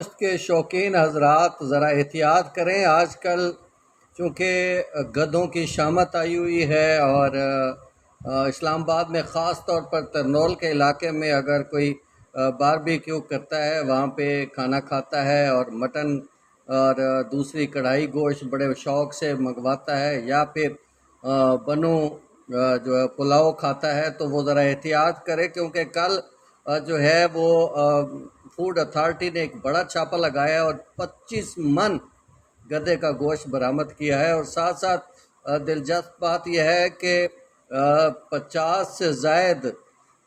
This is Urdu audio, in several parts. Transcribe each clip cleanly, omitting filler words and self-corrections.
گوشت کے شوقین حضرات ذرا احتیاط کریں، آج کل چونکہ گدھوں کی شامت آئی ہوئی ہے، اور اسلام آباد میں خاص طور پر ترنول کے علاقے میں اگر کوئی باربیکیو کرتا ہے، وہاں پہ کھانا کھاتا ہے اور مٹن اور دوسری کڑھائی گوشت بڑے شوق سے منگواتا ہے، یا پھر بنو جو ہے پلاؤ کھاتا ہے، تو وہ ذرا احتیاط کرے، کیونکہ کل جو ہے وہ فوڈ اتھارٹی نے ایک بڑا چھاپا لگایا اور 25 من گدھے کا گوشت برآمد کیا ہے، اور ساتھ ساتھ دلچسپ بات یہ ہے کہ 50 سے زائد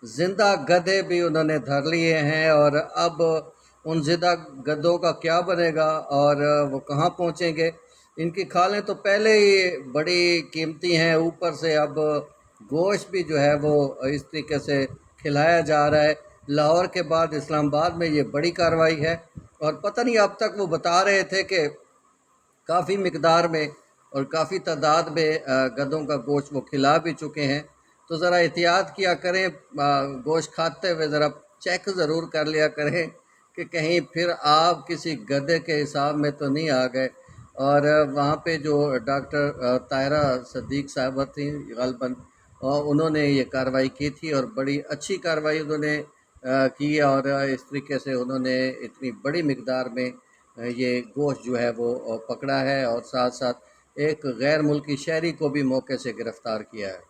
زندہ گدھے بھی انہوں نے دھر لیے ہیں، اور اب ان زندہ گدھوں کا کیا بنے گا اور وہ کہاں پہنچیں گے؟ ان کی کھالیں تو پہلے ہی بڑی قیمتی ہیں، اوپر سے اب گوشت بھی جو ہے وہ اس طریقے سے کھلایا جا رہا ہے۔ لاہور کے بعد اسلام آباد میں یہ بڑی کارروائی ہے، اور پتہ نہیں اب تک وہ بتا رہے تھے کہ کافی مقدار میں اور کافی تعداد میں گدھوں کا گوشت وہ کھلا بھی چکے ہیں۔ تو ذرا احتیاط کیا کریں، گوشت کھاتے ہوئے ذرا چیک ضرور کر لیا کریں کہ کہیں پھر آپ کسی گدھے کے حساب میں تو نہیں آ گئے۔ اور وہاں پہ جو ڈاکٹر طاہرہ صدیق صاحبہ تھیں غالباً، انہوں نے یہ کارروائی کی تھی، اور بڑی اچھی کارروائی انہوں نے کی، اور اس طریقے سے انہوں نے اتنی بڑی مقدار میں یہ گوشت جو ہے وہ پکڑا ہے، اور ساتھ ساتھ ایک غیر ملکی شہری کو بھی موقع سے گرفتار کیا ہے۔